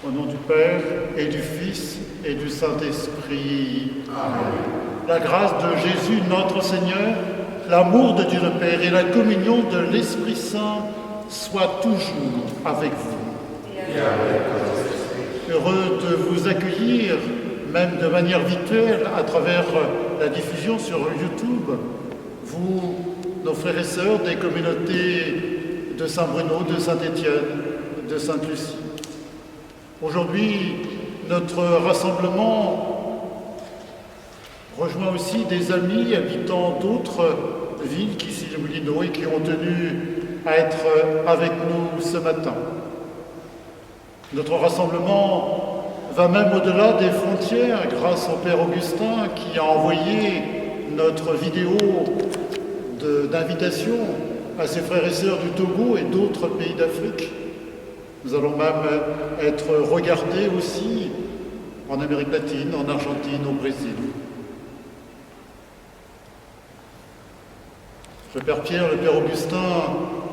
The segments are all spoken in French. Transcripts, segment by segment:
Au nom du Père et du Fils et du Saint-Esprit. Amen. La grâce de Jésus notre Seigneur, l'amour de Dieu le Père et la communion de l'Esprit Saint soient toujours avec vous. Et avec votre esprit. Heureux de vous accueillir, même de manière virtuelle, à travers la diffusion sur YouTube, vous, nos frères et sœurs des communautés de Saint-Bruno, de Saint-Étienne, de Sainte-Lucie. Aujourd'hui, notre rassemblement rejoint aussi des amis habitant d'autres villes qu'ici les Moulineaux et qui ont tenu à être avec nous ce matin. Notre rassemblement va même au-delà des frontières grâce au Père Augustin qui a envoyé notre vidéo d'invitation à ses frères et sœurs du Togo et d'autres pays d'Afrique. Nous allons même être regardés aussi en Amérique latine, en Argentine, au Brésil. Le Père Pierre, le Père Augustin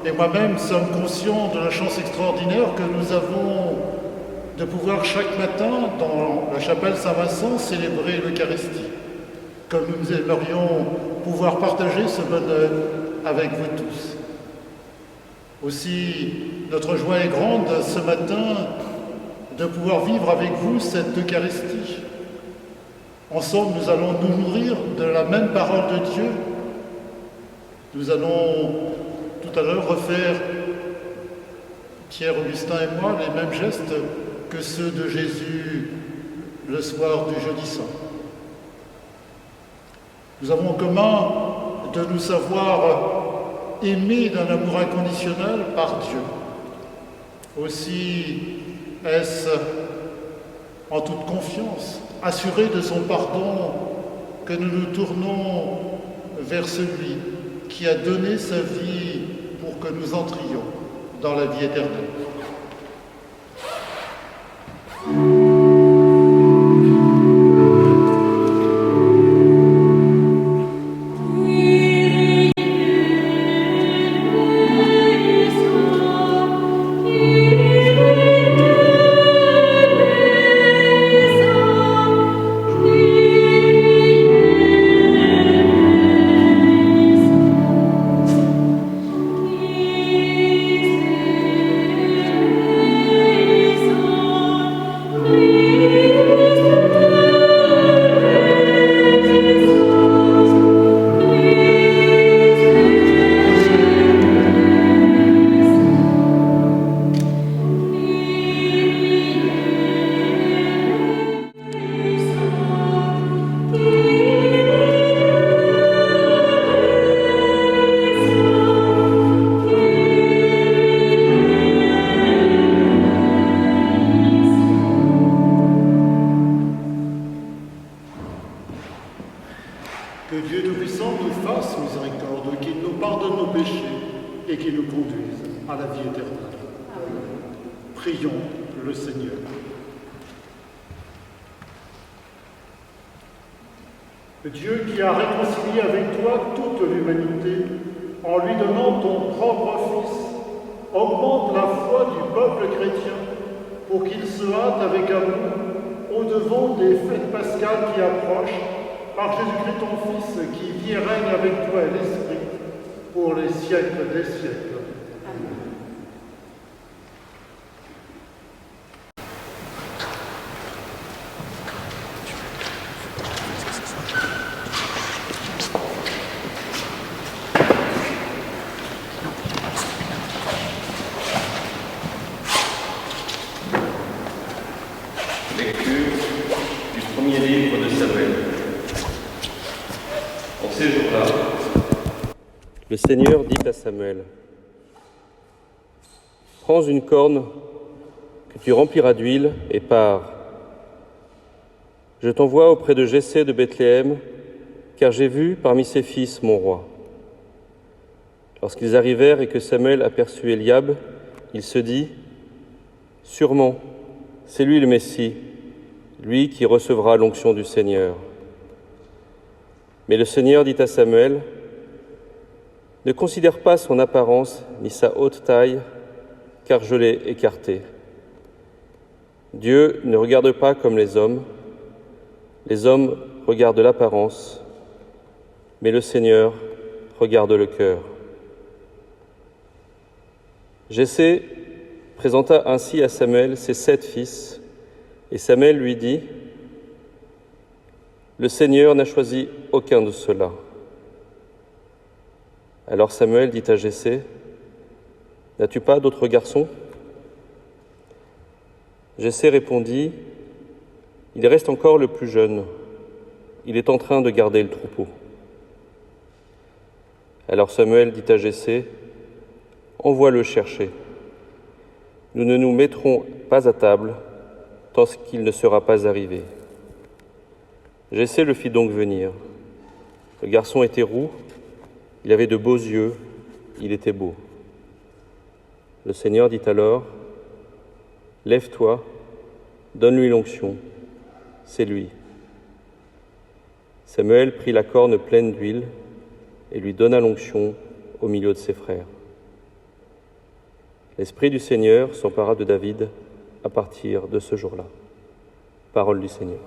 et moi-même sommes conscients de la chance extraordinaire que nous avons de pouvoir chaque matin dans la chapelle Saint-Vincent célébrer l'Eucharistie, comme nous aimerions pouvoir partager ce bonheur avec vous tous. Aussi, notre joie est grande ce matin de pouvoir vivre avec vous cette Eucharistie. Ensemble, nous allons nous nourrir de la même parole de Dieu. Nous allons tout à l'heure refaire, Pierre, Augustin et moi, les mêmes gestes que ceux de Jésus le soir du jeudi saint. Nous avons en commun de nous savoir aimés d'un amour inconditionnel par Dieu. Aussi est-ce en toute confiance, assurés de son pardon, que nous nous tournons vers celui qui a donné sa vie pour que nous entrions dans la vie éternelle. Que Dieu Tout-Puissant nous fasse miséricorde, qu'il nous pardonne nos péchés et qu'il nous conduise à la vie éternelle. Amen. Prions le Seigneur. Dieu qui a réconcilié avec toi toute l'humanité en lui donnant ton propre Fils, augmente la foi du peuple chrétien pour qu'il se hâte avec amour au-devant des fêtes pascales qui approchent, par Jésus-Christ ton Fils, qui vit et règne avec toi et l'Esprit, pour les siècles des siècles. Amen. Lecture du premier livre de Samuel. En ces jours-là, le Seigneur dit à Samuel : « Prends une corne que tu rempliras d'huile et pars. Je t'envoie auprès de Jessé de Bethléem, car j'ai vu parmi ses fils mon roi. » Lorsqu'ils arrivèrent et que Samuel aperçut Eliab, il se dit : « Sûrement, c'est lui le Messie, lui qui recevra l'onction du Seigneur. » Mais le Seigneur dit à Samuel : « Ne considère pas son apparence ni sa haute taille, car je l'ai écarté. Dieu ne regarde pas comme les hommes regardent l'apparence, mais le Seigneur regarde le cœur. Jessé présenta ainsi à Samuel ses 7 fils, et Samuel lui dit : « Le Seigneur n'a choisi aucun de ceux-là. » Alors Samuel dit à Jessé : « N'as-tu pas d'autres garçons ?» Jessé répondit : « Il reste encore le plus jeune. Il est en train de garder le troupeau. » Alors Samuel dit à Jessé : « Envoie-le chercher. Nous ne nous mettrons pas à table tant qu'il ne sera pas arrivé. » Jessé le fit donc venir. Le garçon était roux, il avait de beaux yeux, il était beau. Le Seigneur dit alors : « Lève-toi, donne-lui l'onction, c'est lui. » Samuel prit la corne pleine d'huile et lui donna l'onction au milieu de ses frères. L'Esprit du Seigneur s'empara de David à partir de ce jour-là. Parole du Seigneur.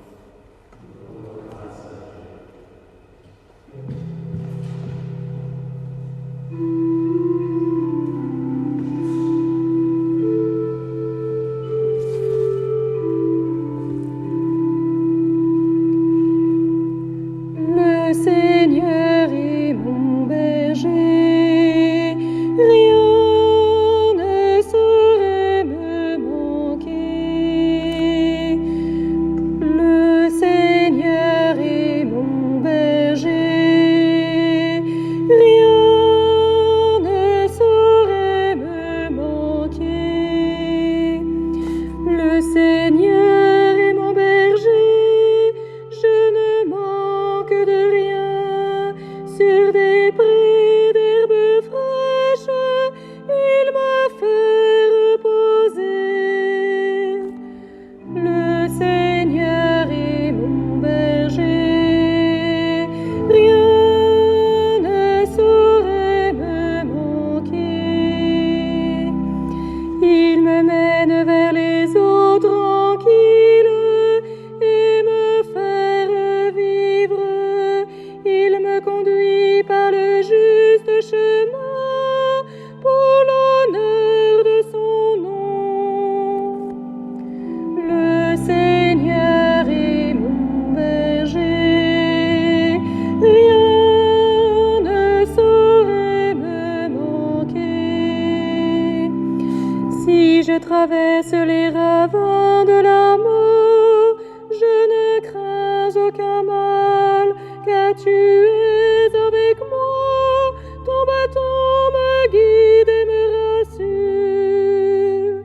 Traverse les ravins de la mort, je ne crains aucun mal, car tu es avec moi, ton bâton me guide et me rassure.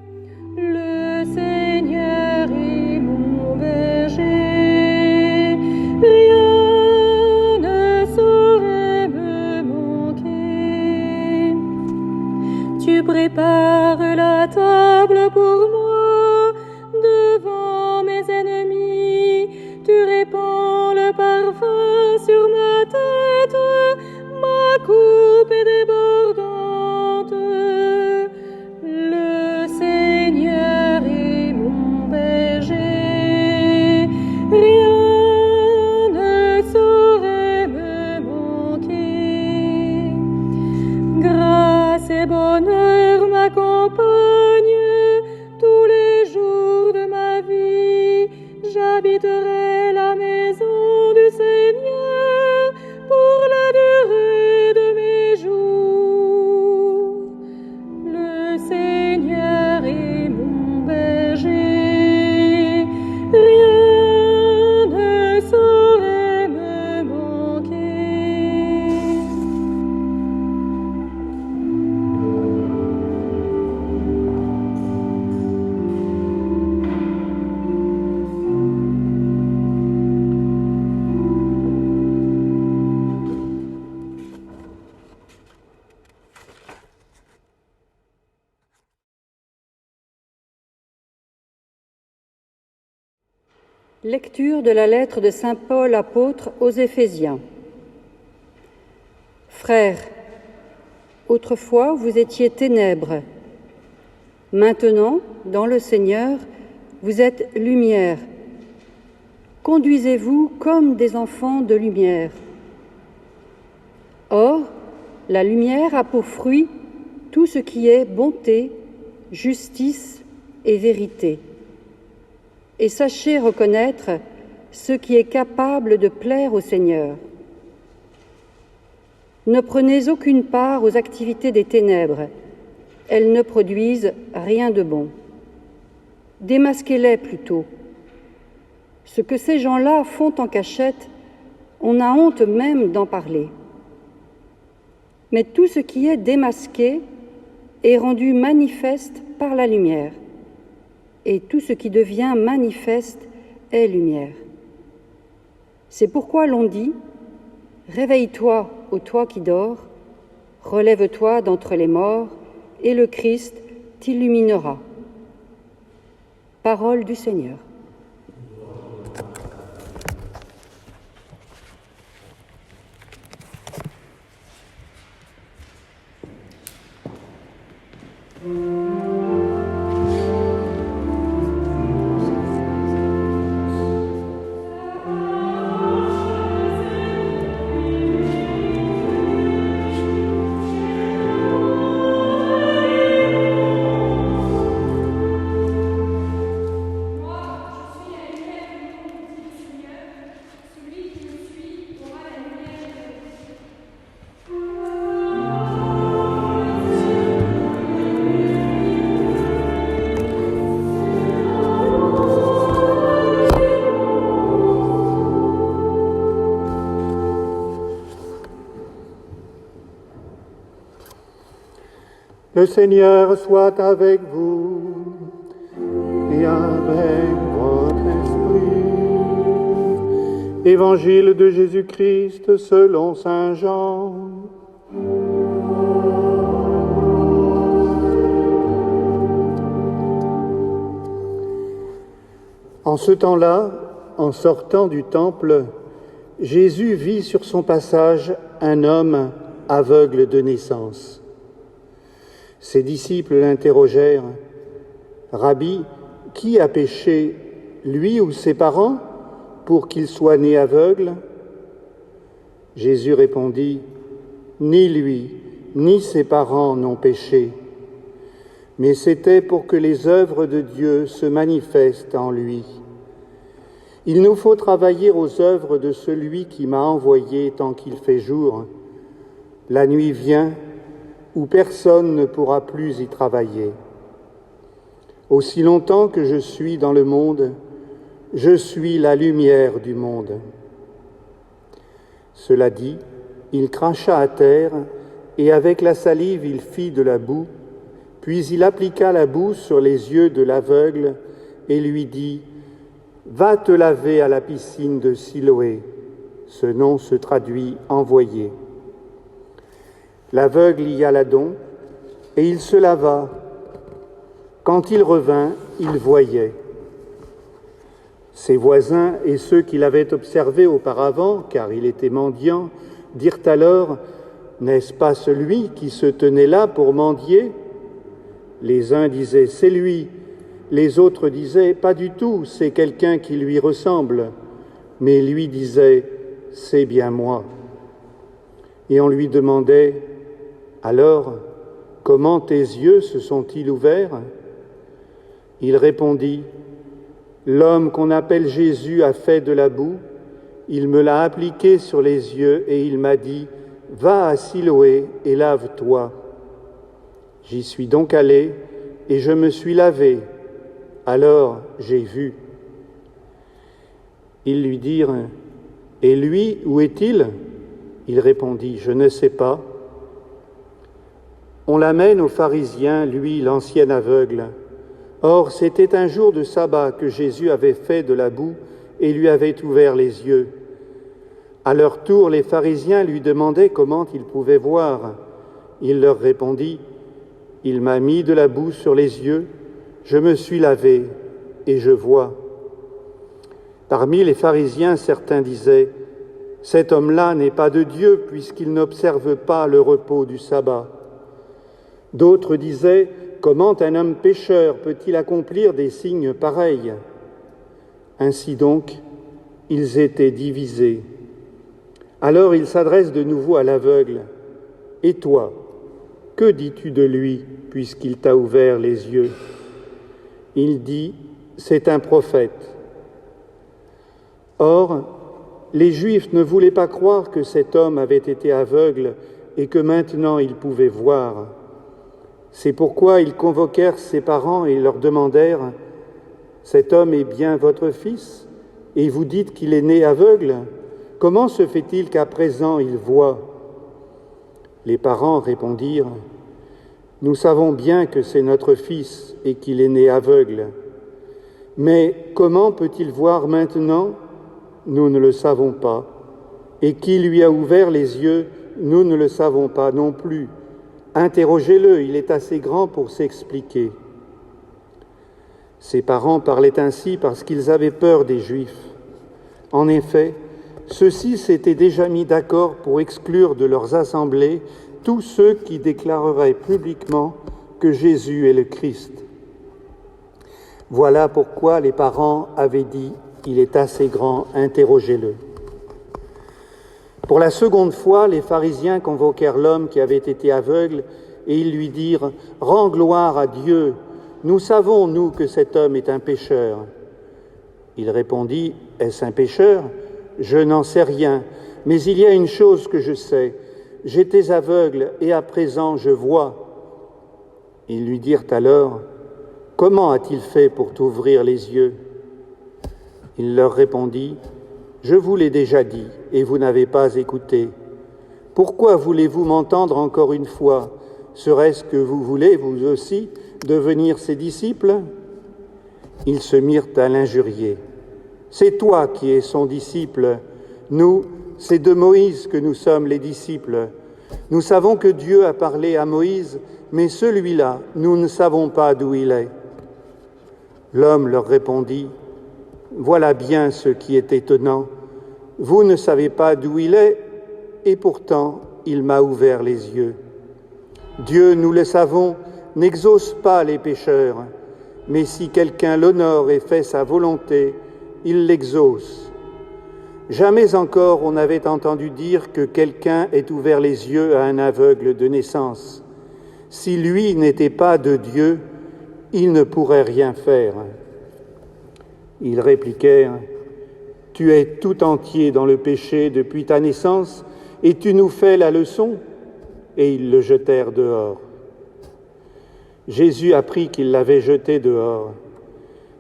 Le Seigneur est mon berger, rien ne saurait me manquer. Tu prépares la table pour moi, devant mes ennemis, tu répands le parfum sur ma tête, ma coupe est débordante. Le Seigneur est mon berger, rien ne saurait me manquer. Grâce et bonheur m'accompagnent tous les jours de ma vie, j'habiterai la maison du Seigneur pour la durée de mes jours. Le Seigneur est mon berger, rien ne saurait me manquer. Lecture de la lettre de saint Paul apôtre aux Éphésiens. Frères, autrefois vous étiez ténèbres. Maintenant, dans le Seigneur, vous êtes lumière. Conduisez-vous comme des enfants de lumière. Or, la lumière a pour fruit tout ce qui est bonté, justice et vérité. Et sachez reconnaître ce qui est capable de plaire au Seigneur. Ne prenez aucune part aux activités des ténèbres. Elles ne produisent rien de bon. Démasquez-les plutôt. Ce que ces gens-là font en cachette, on a honte même d'en parler. Mais tout ce qui est démasqué est rendu manifeste par la lumière. Et tout ce qui devient manifeste est lumière. C'est pourquoi l'on dit « Réveille-toi, ô toi qui dors, relève-toi d'entre les morts, et le Christ t'illuminera. » Parole du Seigneur. Le Seigneur soit avec vous et avec votre esprit. Évangile de Jésus-Christ selon saint Jean. En ce temps-là, en sortant du temple, Jésus vit sur son passage un homme aveugle de naissance. Ses disciples l'interrogèrent « Rabbi, qui a péché, lui ou ses parents, pour qu'il soit né aveugle ?» Jésus répondit « Ni lui, ni ses parents n'ont péché, mais c'était pour que les œuvres de Dieu se manifestent en lui. Il nous faut travailler aux œuvres de celui qui m'a envoyé tant qu'il fait jour. La nuit vient, où personne ne pourra plus y travailler. Aussi longtemps que je suis dans le monde, je suis la lumière du monde. » Cela dit, il cracha à terre, et avec la salive il fit de la boue, puis il appliqua la boue sur les yeux de l'aveugle et lui dit « Va te laver à la piscine de Siloé ». Ce nom se traduit « envoyé ». L'aveugle y alla donc, et il se lava. Quand il revint, il voyait. Ses voisins et ceux qui l'avaient observé auparavant, car il était mendiant, dirent alors « N'est-ce pas celui qui se tenait là pour mendier ?» Les uns disaient « C'est lui », les autres disaient « Pas du tout, c'est quelqu'un qui lui ressemble ». Mais lui disait « C'est bien moi ». Et on lui demandait « Alors, comment tes yeux se sont-ils ouverts ?» Il répondit « L'homme qu'on appelle Jésus a fait de la boue, il me l'a appliqué sur les yeux et il m'a dit « Va à Siloé et lave-toi ». J'y suis donc allé et je me suis lavé. Alors j'ai vu. Ils lui dirent « Et lui, où est-il » Il répondit « Je ne sais pas ». On l'amène aux pharisiens, lui, l'ancien aveugle. Or, c'était un jour de sabbat que Jésus avait fait de la boue et lui avait ouvert les yeux. À leur tour, les pharisiens lui demandaient comment il pouvait voir. Il leur répondit « Il m'a mis de la boue sur les yeux, je me suis lavé et je vois. » Parmi les pharisiens, certains disaient « Cet homme-là n'est pas de Dieu puisqu'il n'observe pas le repos du sabbat. » D'autres disaient « comment un homme pécheur peut-il accomplir des signes pareils ? Ainsi donc, ils étaient divisés. Alors il s'adresse de nouveau à l'aveugle. « Et toi, que dis-tu de lui, puisqu'il t'a ouvert les yeux ?» Il dit « C'est un prophète. » Or, les Juifs ne voulaient pas croire que cet homme avait été aveugle et que maintenant il pouvait voir. C'est pourquoi ils convoquèrent ses parents et leur demandèrent « Cet homme est bien votre fils, et vous dites qu'il est né aveugle ? Comment se fait-il qu'à présent il voit ?» Les parents répondirent « Nous savons bien que c'est notre fils et qu'il est né aveugle. Mais comment peut-il voir maintenant ? Nous ne le savons pas. Et qui lui a ouvert les yeux ? Nous ne le savons pas non plus. Interrogez-le, il est assez grand pour s'expliquer. » Ses parents parlaient ainsi parce qu'ils avaient peur des Juifs. En effet, ceux-ci s'étaient déjà mis d'accord pour exclure de leurs assemblées tous ceux qui déclareraient publiquement que Jésus est le Christ. Voilà pourquoi les parents avaient dit « Il est assez grand, interrogez-le ». Pour la seconde fois, les pharisiens convoquèrent l'homme qui avait été aveugle et ils lui dirent « Rends gloire à Dieu, nous savons, nous, que cet homme est un pécheur. » Il répondit « Est-ce un pécheur ? Je n'en sais rien, mais il y a une chose que je sais. J'étais aveugle et à présent je vois. » Ils lui dirent alors « Comment a-t-il fait pour t'ouvrir les yeux ?» Il leur répondit « Je vous l'ai déjà dit et vous n'avez pas écouté. Pourquoi voulez-vous m'entendre encore une fois ? Serait-ce que vous voulez, vous aussi, devenir ses disciples ?» Ils se mirent à l'injurier. « C'est toi qui es son disciple. Nous, c'est de Moïse que nous sommes les disciples. Nous savons que Dieu a parlé à Moïse, mais celui-là, nous ne savons pas d'où il est. » L'homme leur répondit « Voilà bien ce qui est étonnant. Vous ne savez pas d'où il est, et pourtant il m'a ouvert les yeux. Dieu, nous le savons, n'exauce pas les pécheurs, mais si quelqu'un l'honore et fait sa volonté, il l'exauce. Jamais encore on n'avait entendu dire que quelqu'un ait ouvert les yeux à un aveugle de naissance. Si lui n'était pas de Dieu, il ne pourrait rien faire. » Ils répliquèrent « Tu es tout entier dans le péché depuis ta naissance, et tu nous fais la leçon ?» Et ils le jetèrent dehors. Jésus apprit qu'ils l'avaient jeté dehors.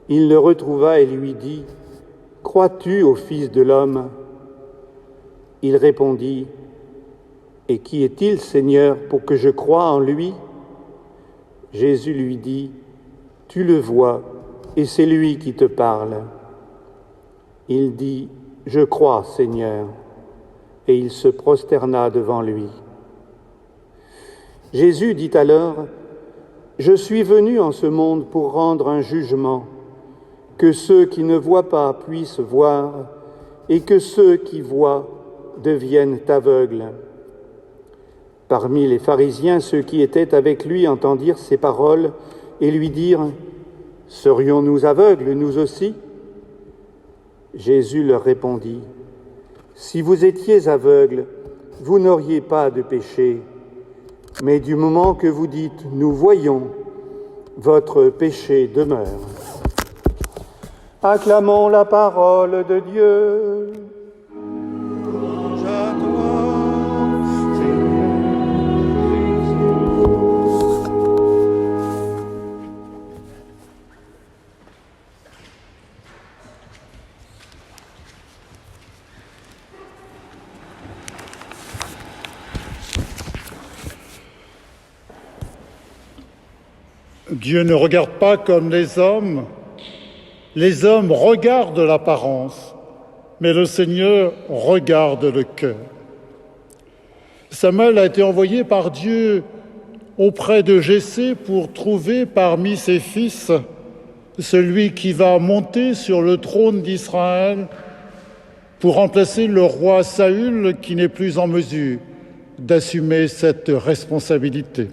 Il le retrouva et lui dit « Crois-tu au Fils de l'homme » Il répondit « Et qui est-il, Seigneur, pour que je croie en lui ?» Jésus lui dit « Tu le vois, et c'est lui qui te parle. » Il dit « Je crois, Seigneur », et il se prosterna devant lui. Jésus dit alors « Je suis venu en ce monde pour rendre un jugement, que ceux qui ne voient pas puissent voir, et que ceux qui voient deviennent aveugles. » Parmi les pharisiens, ceux qui étaient avec lui entendirent ces paroles et lui dirent « Serions-nous aveugles, nous aussi ?» Jésus leur répondit « Si vous étiez aveugles, vous n'auriez pas de péché. Mais du moment que vous dites « Nous voyons », votre péché demeure. » Acclamons la parole de Dieu. Louange à toi, Seigneur Jésus. Dieu ne regarde pas comme les hommes. Les hommes regardent l'apparence, mais le Seigneur regarde le cœur. Samuel a été envoyé par Dieu auprès de Jessé pour trouver parmi ses fils celui qui va monter sur le trône d'Israël pour remplacer le roi Saül qui n'est plus en mesure d'assumer cette responsabilité.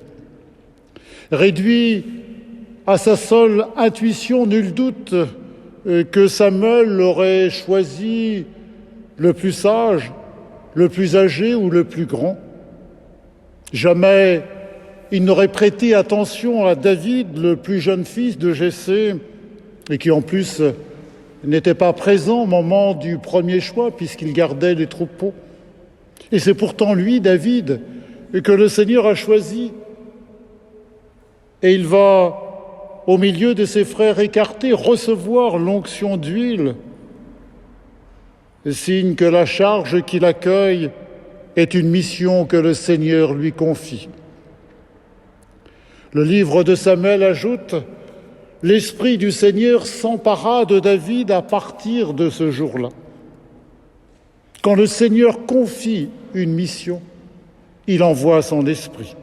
Réduit à sa seule intuition, nul doute que Samuel aurait choisi le plus sage, le plus âgé ou le plus grand. Jamais il n'aurait prêté attention à David, le plus jeune fils de Jessé, et qui en plus n'était pas présent au moment du premier choix puisqu'il gardait les troupeaux. Et c'est pourtant lui, David, que le Seigneur a choisi. Et il va, au milieu de ses frères écartés, recevoir l'onction d'huile, signe que la charge qu'il accueille est une mission que le Seigneur lui confie. Le livre de Samuel ajoute « L'Esprit du Seigneur s'empara de David à partir de ce jour-là ». Quand le Seigneur confie une mission, il envoie son Esprit.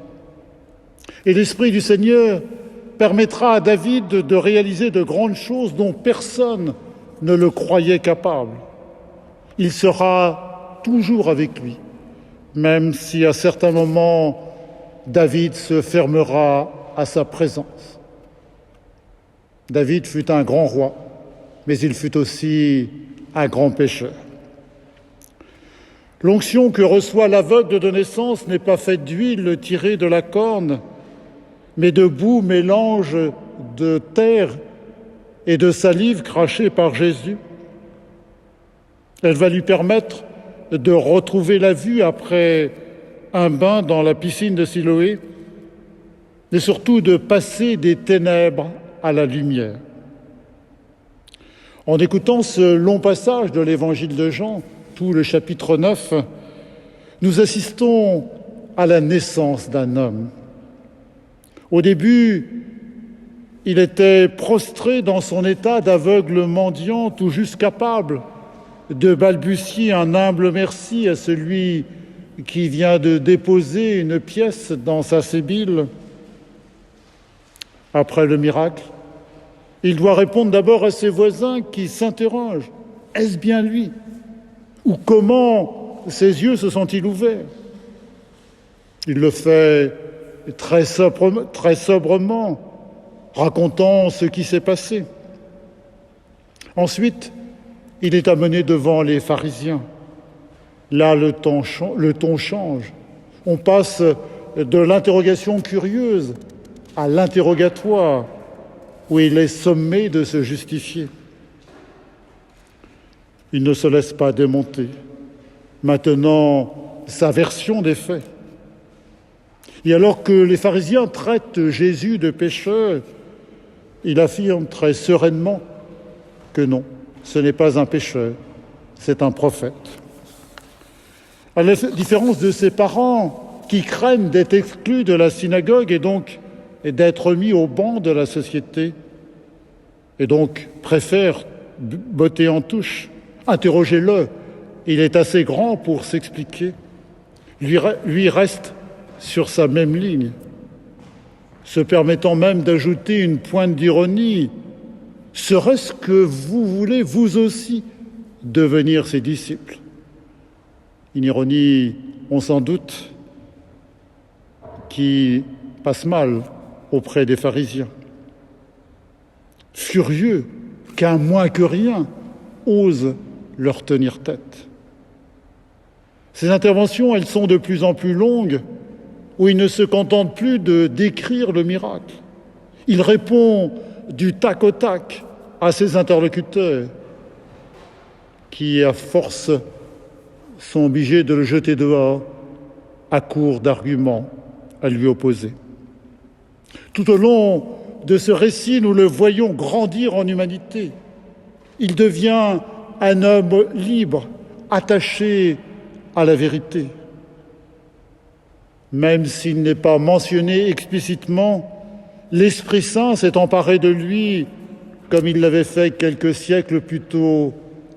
Et l'Esprit du Seigneur permettra à David de réaliser de grandes choses dont personne ne le croyait capable. Il sera toujours avec lui, même si à certains moments, David se fermera à sa présence. David fut un grand roi, mais il fut aussi un grand pécheur. L'onction que reçoit l'aveugle de naissance n'est pas faite d'huile tirée de la corne, mais de boue mélange de terre et de salive crachée par Jésus. Elle va lui permettre de retrouver la vue après un bain dans la piscine de Siloé, et surtout de passer des ténèbres à la lumière. En écoutant ce long passage de l'évangile de Jean, tout le chapitre 9, nous assistons à la naissance d'un homme. Au début, il était prostré dans son état d'aveugle mendiant, tout juste capable de balbutier un humble merci à celui qui vient de déposer une pièce dans sa sébile. Après le miracle, il doit répondre d'abord à ses voisins qui s'interrogent « Est-ce bien lui ?» ou « Comment ses yeux se sont-ils ouverts ?» Il le fait très sobrement, racontant ce qui s'est passé. Ensuite, il est amené devant les pharisiens. Là, le ton change. On passe de l'interrogation curieuse à l'interrogatoire, où il est sommé de se justifier. Il ne se laisse pas démonter. Maintenant, sa version des faits. Et alors que les pharisiens traitent Jésus de pécheur, il affirme très sereinement que non, ce n'est pas un pécheur, c'est un prophète. À la différence de ses parents qui craignent d'être exclus de la synagogue et donc d'être mis au banc de la société, et donc préfèrent botter en touche, interrogez-le, il est assez grand pour s'expliquer. Lui reste sur sa même ligne, se permettant même d'ajouter une pointe d'ironie. Serait-ce que vous voulez, vous aussi, devenir ses disciples? Une ironie, on s'en doute, qui passe mal auprès des pharisiens. Furieux qu'un moins que rien ose leur tenir tête. Ces interventions, elles sont de plus en plus longues, où il ne se contente plus de décrire le miracle. Il répond du tac au tac à ses interlocuteurs, qui, à force, sont obligés de le jeter dehors à court d'arguments à lui opposer. Tout au long de ce récit, nous le voyons grandir en humanité. Il devient un homme libre, attaché à la vérité. Même s'il n'est pas mentionné explicitement, l'Esprit Saint s'est emparé de lui comme il l'avait fait quelques siècles plus tôt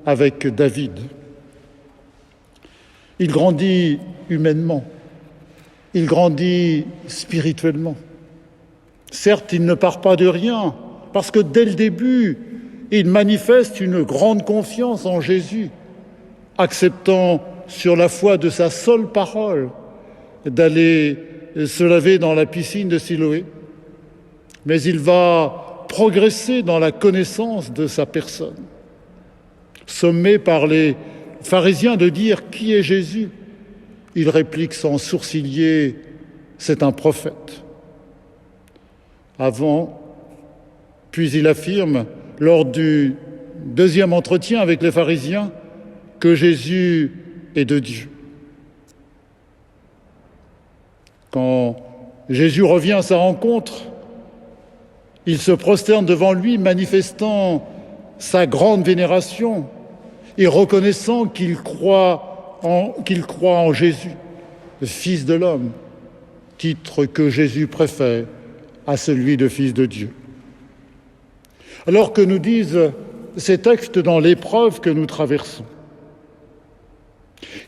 avec David. Il grandit humainement, il grandit spirituellement. Certes, il ne part pas de rien, parce que dès le début, il manifeste une grande confiance en Jésus, acceptant sur la foi de sa seule parole d'aller se laver dans la piscine de Siloé, mais il va progresser dans la connaissance de sa personne. Sommé par les pharisiens de dire « Qui est Jésus ?», il réplique sans sourciller « C'est un prophète ». Puis il affirme, lors du deuxième entretien avec les pharisiens, que Jésus est de Dieu. Quand Jésus revient à sa rencontre, il se prosterne devant lui, manifestant sa grande vénération et reconnaissant qu'il croit en Jésus, le Fils de l'homme, titre que Jésus préfère à celui de Fils de Dieu. Alors que nous disent ces textes dans l'épreuve que nous traversons,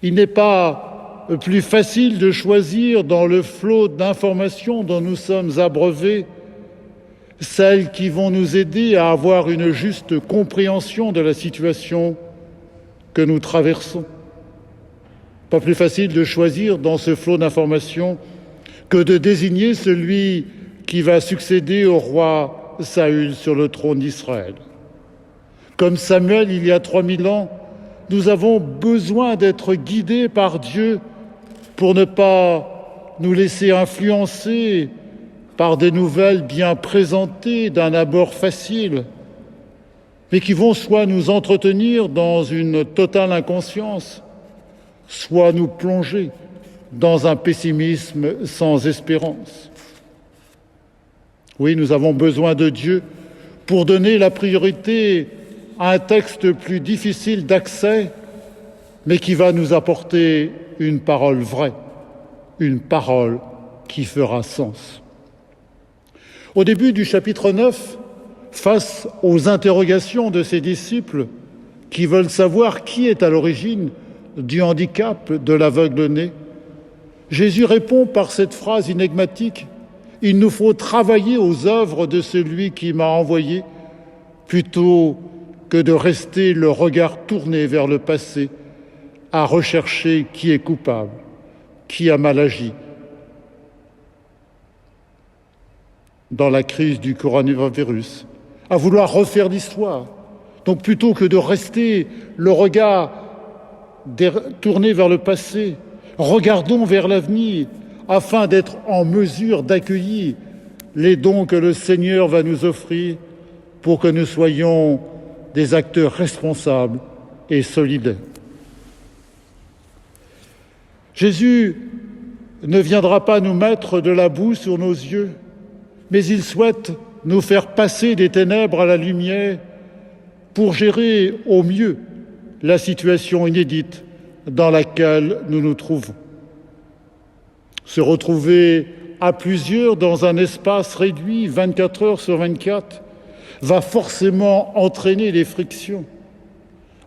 il n'est pas plus facile de choisir dans le flot d'informations dont nous sommes abreuvés celles qui vont nous aider à avoir une juste compréhension de la situation que nous traversons. Pas plus facile de choisir dans ce flot d'informations que de désigner celui qui va succéder au roi Saül sur le trône d'Israël. Comme Samuel il y a 3000 ans, nous avons besoin d'être guidés par Dieu pour ne pas nous laisser influencer par des nouvelles bien présentées d'un abord facile, mais qui vont soit nous entretenir dans une totale inconscience, soit nous plonger dans un pessimisme sans espérance. Oui, nous avons besoin de Dieu pour donner la priorité à un texte plus difficile d'accès, mais qui va nous apporter une parole vraie, une parole qui fera sens. Au début du chapitre 9, face aux interrogations de ses disciples qui veulent savoir qui est à l'origine du handicap de l'aveugle-né, Jésus répond par cette phrase énigmatique « Il nous faut travailler aux œuvres de celui qui m'a envoyé plutôt que de rester le regard tourné vers le passé à rechercher qui est coupable, qui a mal agi. » Dans la crise du coronavirus, à vouloir refaire l'histoire. Donc plutôt que de rester le regard tourné vers le passé, regardons vers l'avenir afin d'être en mesure d'accueillir les dons que le Seigneur va nous offrir pour que nous soyons des acteurs responsables et solidaires. Jésus ne viendra pas nous mettre de la boue sur nos yeux, mais il souhaite nous faire passer des ténèbres à la lumière pour gérer au mieux la situation inédite dans laquelle nous nous trouvons. Se retrouver à plusieurs dans un espace réduit, 24 heures sur 24, va forcément entraîner des frictions,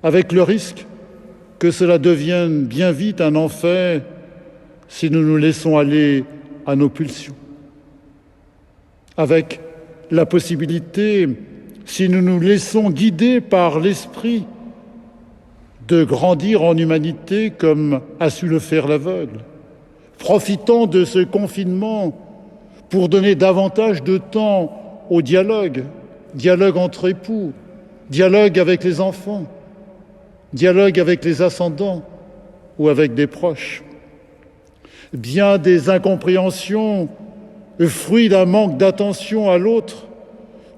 avec le risque que cela devienne bien vite un enfer si nous nous laissons aller à nos pulsions. Avec la possibilité, si nous nous laissons guider par l'esprit, de grandir en humanité comme a su le faire l'aveugle, profitant de ce confinement pour donner davantage de temps au dialogue entre époux, dialogue avec les enfants, dialogue avec les ascendants ou avec des proches. Bien des incompréhensions, fruit d'un manque d'attention à l'autre,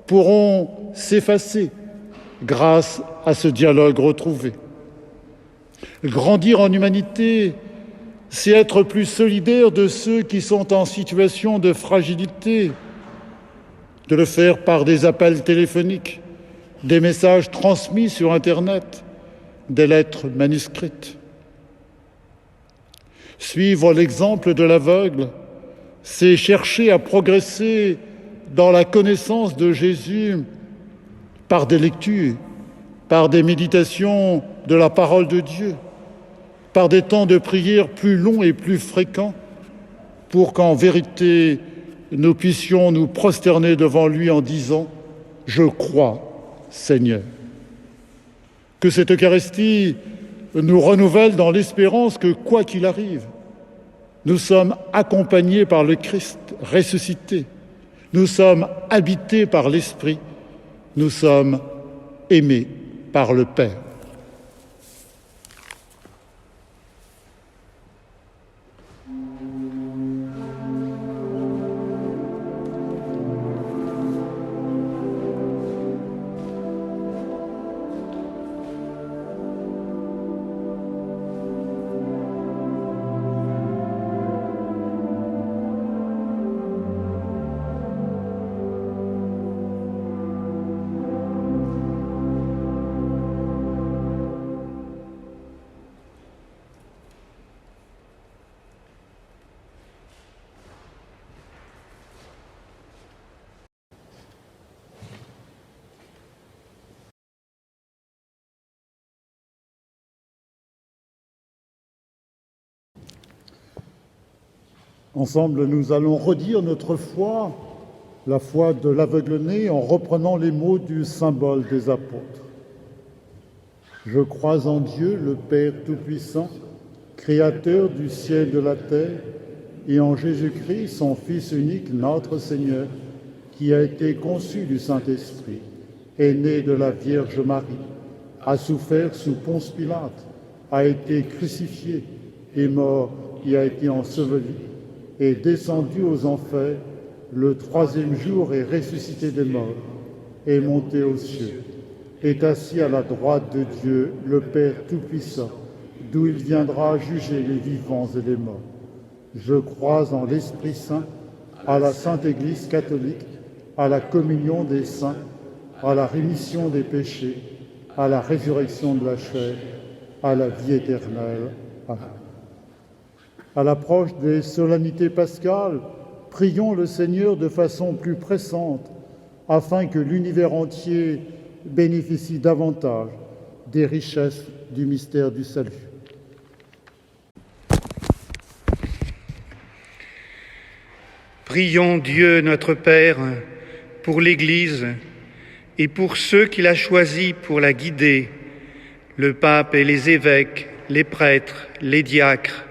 pourront s'effacer grâce à ce dialogue retrouvé. Grandir en humanité, c'est être plus solidaire de ceux qui sont en situation de fragilité, de le faire par des appels téléphoniques, des messages transmis sur Internet, des lettres manuscrites. Suivre l'exemple de l'aveugle, c'est chercher à progresser dans la connaissance de Jésus par des lectures, par des méditations de la parole de Dieu, par des temps de prière plus longs et plus fréquents, pour qu'en vérité, nous puissions nous prosterner devant lui en disant « Je crois, Seigneur ». Que cette Eucharistie nous renouvelle dans l'espérance que, quoi qu'il arrive, nous sommes accompagnés par le Christ ressuscité, Nous sommes habités par l'Esprit. Nous sommes aimés par le Père. Ensemble, nous allons redire notre foi, la foi de l'aveugle-né, en reprenant les mots du symbole des apôtres. Je crois en Dieu, le Père Tout-Puissant, Créateur du ciel et de la terre, et en Jésus-Christ, son Fils unique, notre Seigneur, qui a été conçu du Saint-Esprit, est né de la Vierge Marie, a souffert sous Ponce Pilate, a été crucifié, est mort et a été enseveli, est descendu aux enfers, le troisième jour est ressuscité des morts, est monté aux cieux, est assis à la droite de Dieu, le Père Tout-Puissant, d'où il viendra juger les vivants et les morts. Je crois en l'Esprit Saint, à la Sainte Église catholique, à la communion des saints, à la rémission des péchés, à la résurrection de la chair, à la vie éternelle. Amen. À l'approche des solennités pascales, prions le Seigneur de façon plus pressante, afin que l'univers entier bénéficie davantage des richesses du mystère du salut. Prions Dieu notre Père pour l'Église et pour ceux qu'il a choisis pour la guider, le pape et les évêques, les prêtres, les diacres,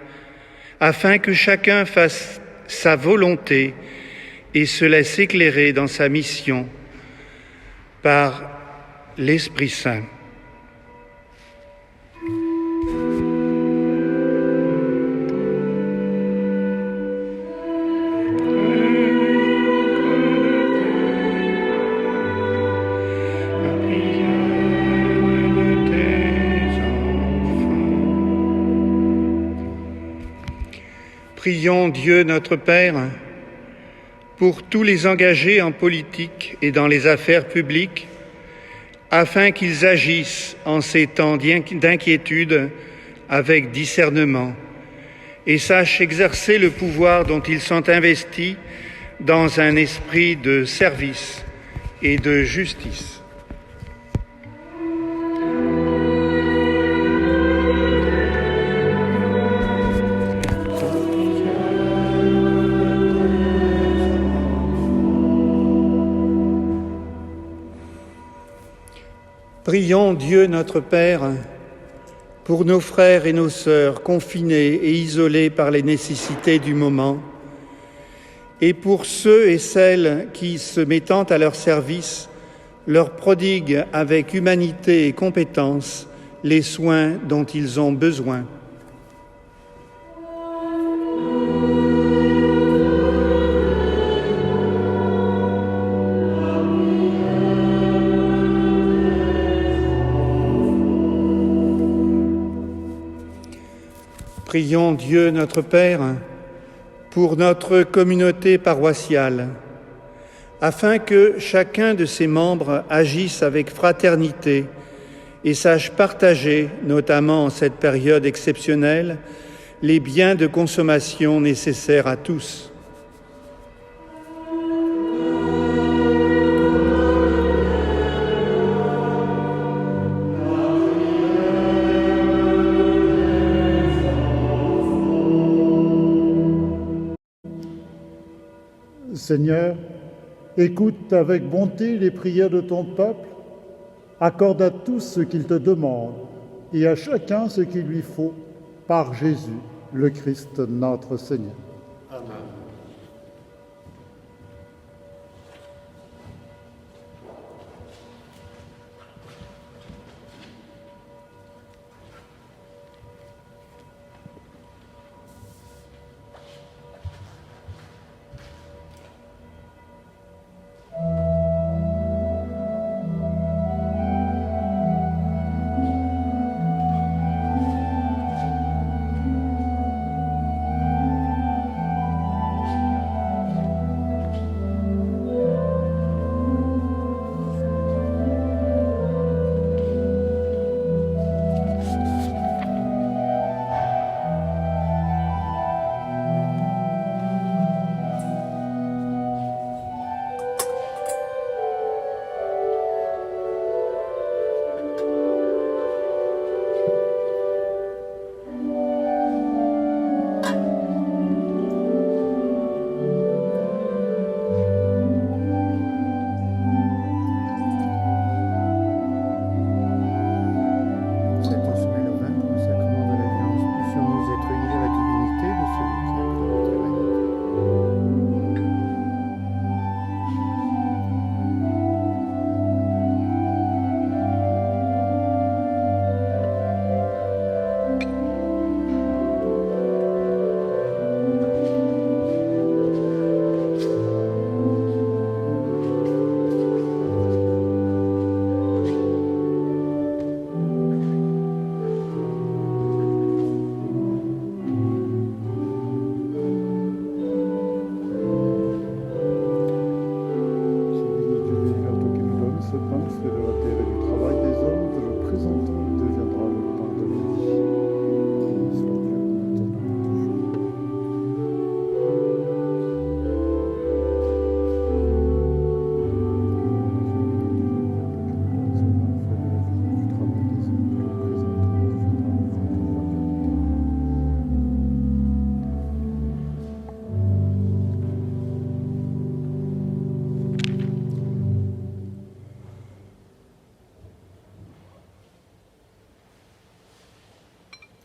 afin que chacun fasse sa volonté et se laisse éclairer dans sa mission par l'Esprit Saint. Prions Dieu notre Père pour tous les engagés en politique et dans les affaires publiques, afin qu'ils agissent en ces temps d'inquiétude avec discernement et sachent exercer le pouvoir dont ils sont investis dans un esprit de service et de justice. Prions Dieu notre Père pour nos frères et nos sœurs confinés et isolés par les nécessités du moment, et pour ceux et celles qui, se mettant à leur service, leur prodiguent avec humanité et compétence les soins dont ils ont besoin. Prions Dieu notre Père pour notre communauté paroissiale, afin que chacun de ses membres agisse avec fraternité et sache partager, notamment en cette période exceptionnelle, les biens de consommation nécessaires à tous. Seigneur, écoute avec bonté les prières de ton peuple, accorde à tous ce qu'il te demande et à chacun ce qu'il lui faut, par Jésus, le Christ, notre Seigneur. Amen.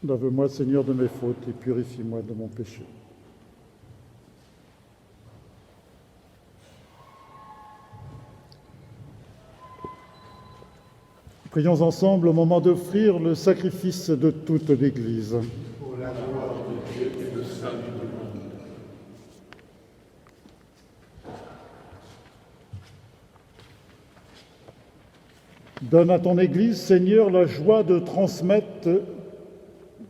Lave-moi, Seigneur, de mes fautes et purifie-moi de mon péché. Prions ensemble au moment d'offrir le sacrifice de toute l'Église. Pour la gloire de Dieu et le salut du monde. Donne à ton Église, Seigneur, la joie de transmettre.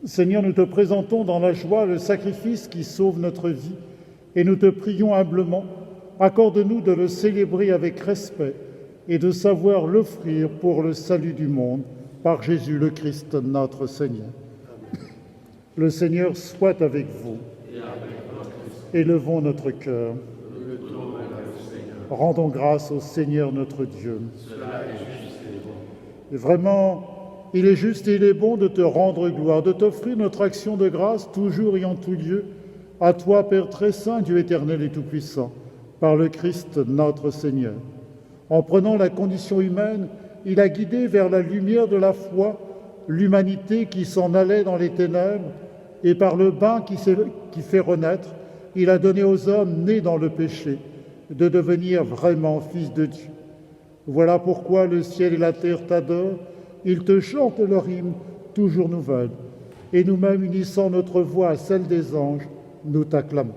Seigneur, nous te présentons dans la joie le sacrifice qui sauve notre vie et nous te prions humblement, accorde-nous de le célébrer avec respect et de savoir l'offrir pour le salut du monde, par Jésus le Christ notre Seigneur. Amen. Le Seigneur soit avec vous. Élevons notre cœur. Rendons grâce au Seigneur notre Dieu. Cela est juste et bon. Et vraiment, il est juste et il est bon de te rendre gloire, de t'offrir notre action de grâce toujours et en tout lieu, à toi, Père très saint, Dieu éternel et tout-puissant, par le Christ notre Seigneur. En prenant la condition humaine, il a guidé vers la lumière de la foi l'humanité qui s'en allait dans les ténèbres, et par le bain qui fait renaître, il a donné aux hommes nés dans le péché de devenir vraiment fils de Dieu. Voilà pourquoi le ciel et la terre t'adorent, ils te chantent leur hymne toujours nouvelle, et nous-mêmes unissant notre voix à celle des anges, nous t'acclamons.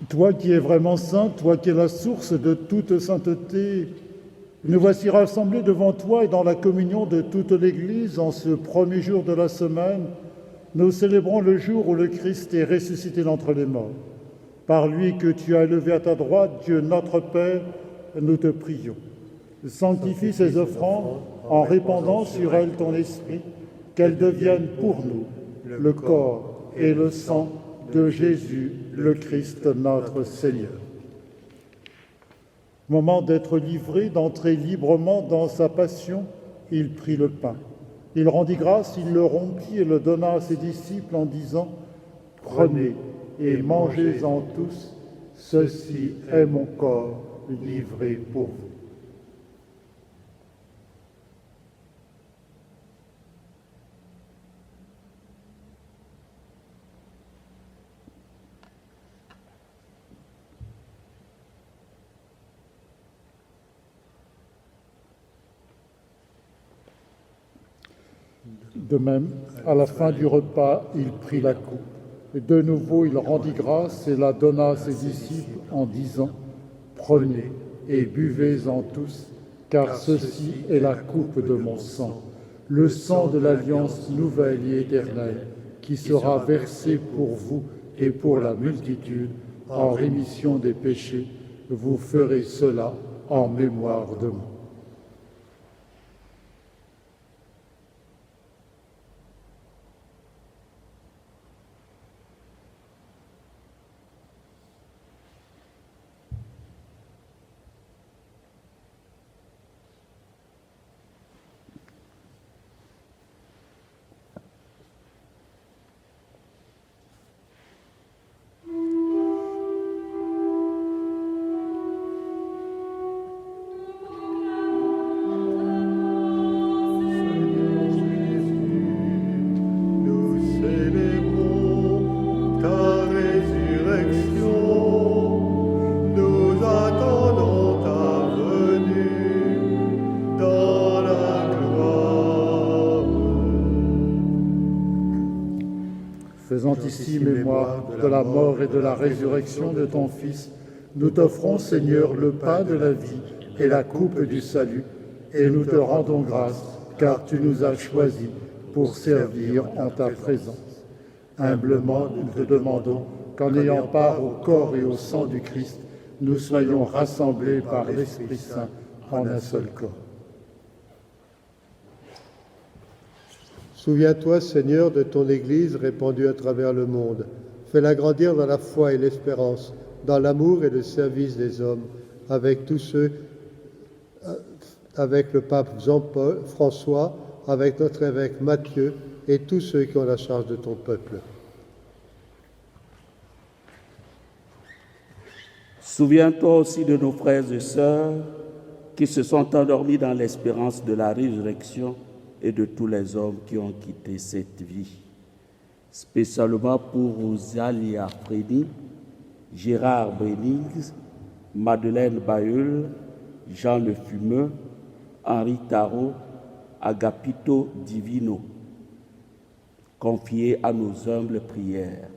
Toi qui es vraiment saint, toi qui es la source de toute sainteté, nous voici rassemblés devant toi et dans la communion de toute l'Église en ce premier jour de la semaine. Nous célébrons le jour où le Christ est ressuscité d'entre les morts. Par lui que tu as élevé à ta droite, Dieu notre Père, nous te prions. Sanctifie ces offrandes en répandant sur elles ton esprit, qu'elles deviennent pour nous le corps et le sang de Jésus, le Christ notre Seigneur. Moment d'être livré, d'entrer librement dans sa passion, il prit le pain. Il rendit grâce, il le rompit et le donna à ses disciples en disant « Prenez et mangez-en tous, ceci est mon corps livré pour vous. » De même, à la fin du repas, il prit la coupe. Et de nouveau, il rendit grâce et la donna à ses disciples en disant « Prenez et buvez-en tous, car ceci est la coupe de mon sang, le sang de l'alliance nouvelle et éternelle, qui sera versé pour vous et pour la multitude en rémission des péchés. Vous ferez cela en mémoire de moi. » Faisant ici mémoire de la mort et de la résurrection de ton Fils, Nous t'offrons, Seigneur, le pain de la vie et la coupe du salut, et nous te rendons grâce, car tu nous as choisis pour servir en ta présence. Humblement, nous te demandons qu'en ayant part au corps et au sang du Christ, nous soyons rassemblés par l'Esprit Saint en un seul corps. Souviens-toi, Seigneur, de ton Église répandue à travers le monde. Fais-la grandir dans la foi et l'espérance, dans l'amour et le service des hommes, avec tous ceux, avec le pape Jean-Paul, François, avec notre évêque Matthieu et tous ceux qui ont la charge de ton peuple. Souviens-toi aussi de nos frères et sœurs qui se sont endormis dans l'espérance de la résurrection et de tous les hommes qui ont quitté cette vie. Spécialement pour Rosalia Freddy, Gérard Brennings, Madeleine Bayeul, Jean Le Fumeux, Henri Tarot, Agapito Divino, confiés à nos humbles prières.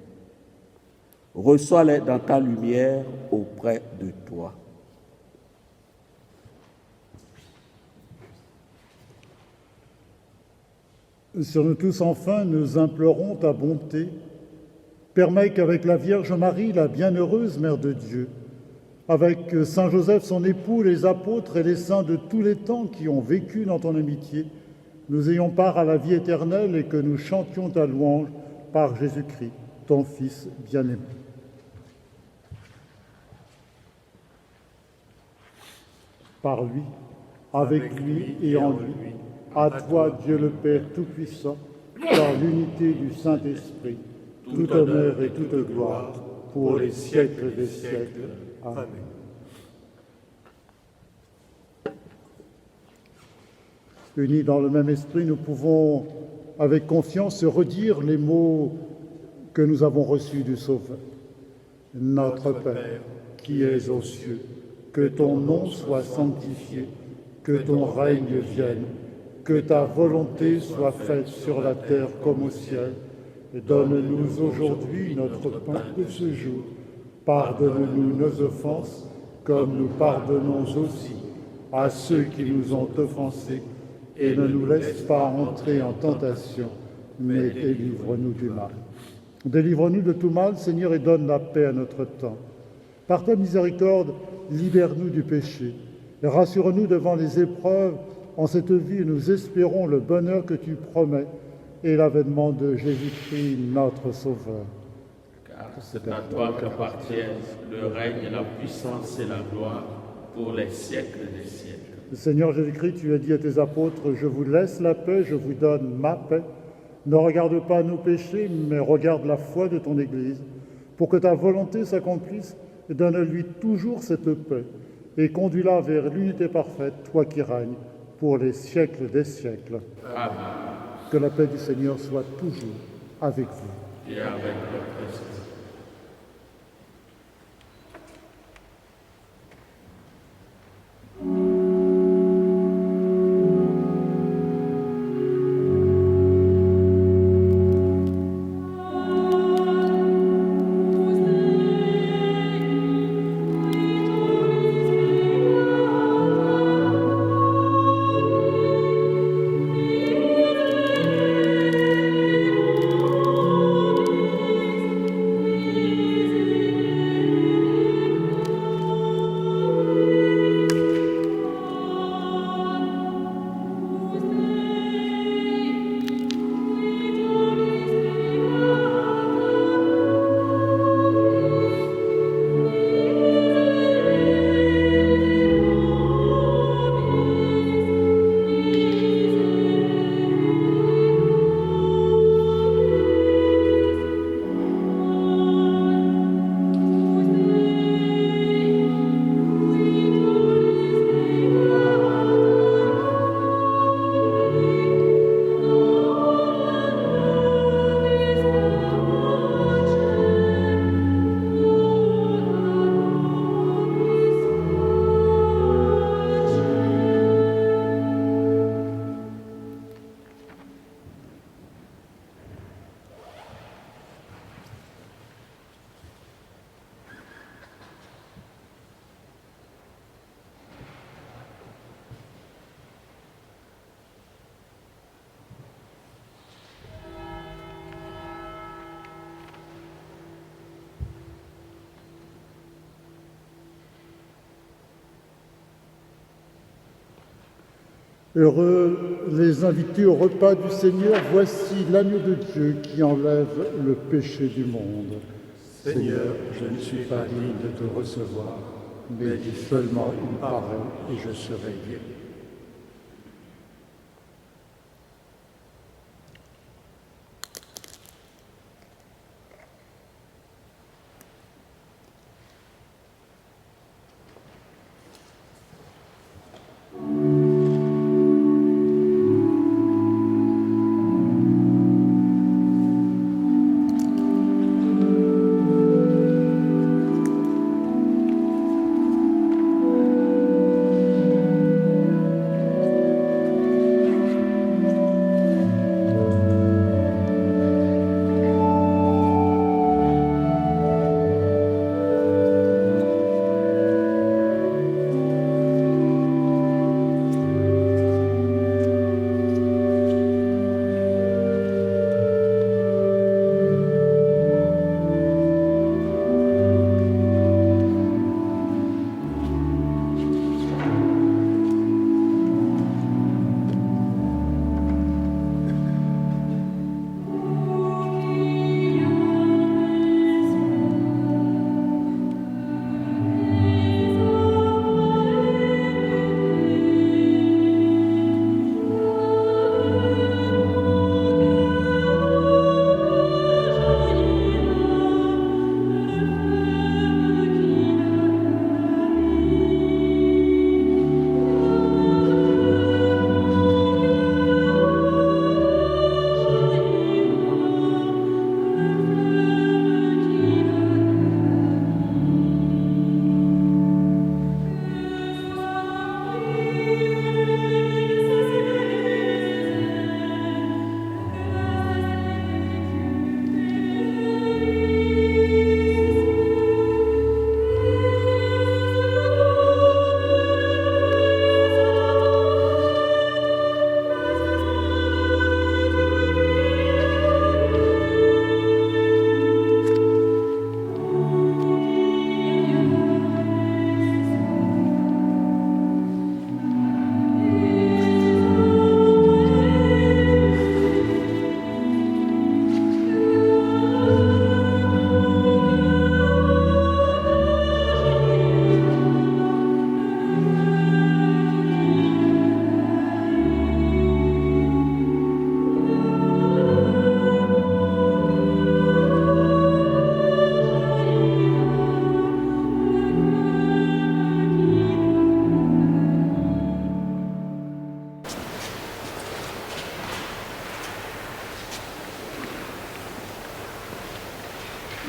Reçois-les dans ta lumière auprès de toi. Sur nous tous, enfin, nous implorons ta bonté. Permets qu'avec la Vierge Marie, la bienheureuse Mère de Dieu, avec Saint Joseph, son époux, les apôtres et les saints de tous les temps qui ont vécu dans ton amitié, nous ayons part à la vie éternelle et que nous chantions ta louange par Jésus-Christ, ton Fils bien-aimé. Par lui, avec lui et en lui, à toi, Dieu le Père Tout-Puissant, par l'unité du Saint-Esprit, tout honneur et toute gloire, pour les siècles des siècles. Amen. Unis dans le même esprit, nous pouvons, avec confiance, redire les mots que nous avons reçus du Sauveur. Notre Père, qui es aux cieux, que ton nom soit sanctifié, que ton règne vienne, que ta volonté soit faite sur la terre comme au ciel. Donne-nous aujourd'hui notre pain de ce jour. Pardonne-nous nos offenses, comme nous pardonnons aussi à ceux qui nous ont offensés. Et ne nous laisse pas entrer en tentation, mais délivre-nous du mal. Délivre-nous de tout mal, Seigneur, et donne la paix à notre temps. Par ta miséricorde, libère-nous du péché. Et rassure-nous devant les épreuves. En cette vie, nous espérons le bonheur que tu promets et l'avènement de Jésus-Christ, notre Sauveur. Car c'est à toi qu'appartiennent le règne, la puissance et la gloire pour les siècles des siècles. Seigneur Jésus-Christ, tu as dit à tes apôtres, « Je vous laisse la paix, je vous donne ma paix. Ne regarde pas nos péchés, mais regarde la foi de ton Église. Pour que ta volonté s'accomplisse, donne-lui toujours cette paix et conduis-la vers l'unité parfaite, toi qui règnes pour les siècles des siècles. » Amen. Que la paix du Seigneur soit toujours avec vous. Et avec votre esprit. Heureux les invités au repas du Seigneur, voici l'agneau de Dieu qui enlève le péché du monde. Seigneur, je ne suis pas digne de te recevoir, mais dis seulement une parole et je serai guéri.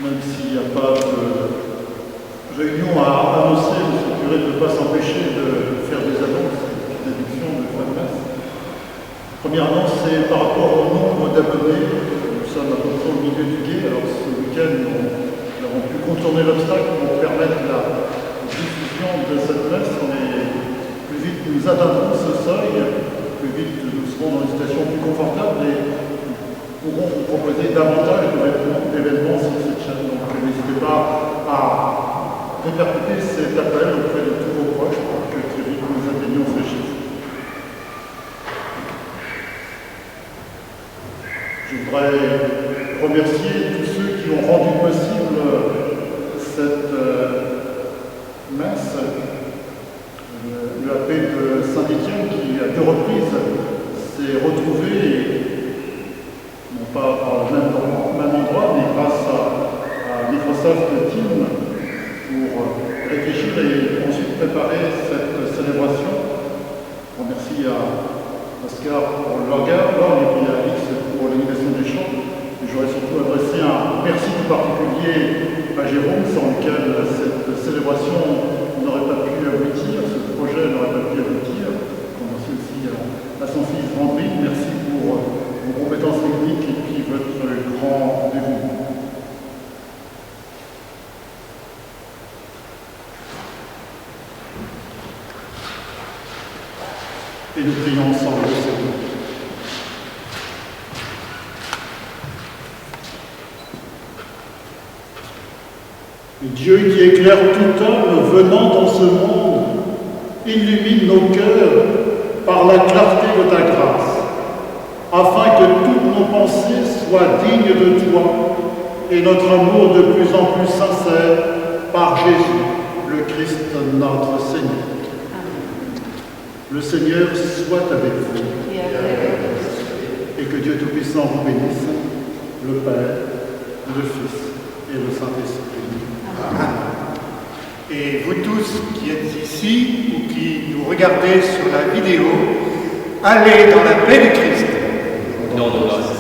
Même s'il n'y a pas de réunion à annoncer, le curé ne peut pas s'empêcher de faire des annonces, des déductions de fin de messe. Première annonce, c'est par rapport au nombre d'abonnés. Nous sommes à peu près au milieu du gué. Alors ce week-end, nous avons pu contourner l'obstacle pour permettre la diffusion de cette messe. Plus vite nous atteindrons ce seuil, plus vite nous serons dans une situation plus confortable et nous pourrons vous proposer davantage d'événements sur cette chaîne. Donc n'hésitez pas à répercuter cet appel auprès de tous vos proches pour que très vite nous atteignions ces chiffres. Je voudrais remercier tous ceux qui ont rendu possible cette messe. L'AP de Saint-Étienne qui, à 2 reprises, s'est retrouvé, non pas au même endroit, mais grâce à Microsoft Teams, pour réfléchir et ensuite préparer cette célébration. Je remercie à Oscar pour l'orgue et puis à Alix pour l'animation des chants. Et j'aurais surtout adressé un merci tout particulier à Jérôme, sans lequel cette célébration n'aurait pas pu aboutir, ce projet n'aurait pas pu aboutir. Merci aussi à son fils André, merci pour vos compétences techniques et puis votre grand dévouement. Et nous prions ensemble le Seigneur. Dieu qui éclaire tout homme venant dans ce monde, illumine nos cœurs par la clarté de ta grâce, afin que toutes nos pensées soient dignes de toi et notre amour de plus en plus sincère par Jésus, le Christ notre Seigneur. Le Seigneur soit avec vous et que Dieu Tout-Puissant vous bénisse, le Père, le Fils et le Saint-Esprit. Amen. Et vous tous qui êtes ici ou qui nous regardez sur la vidéo, allez dans la paix du Christ. Non, non, non.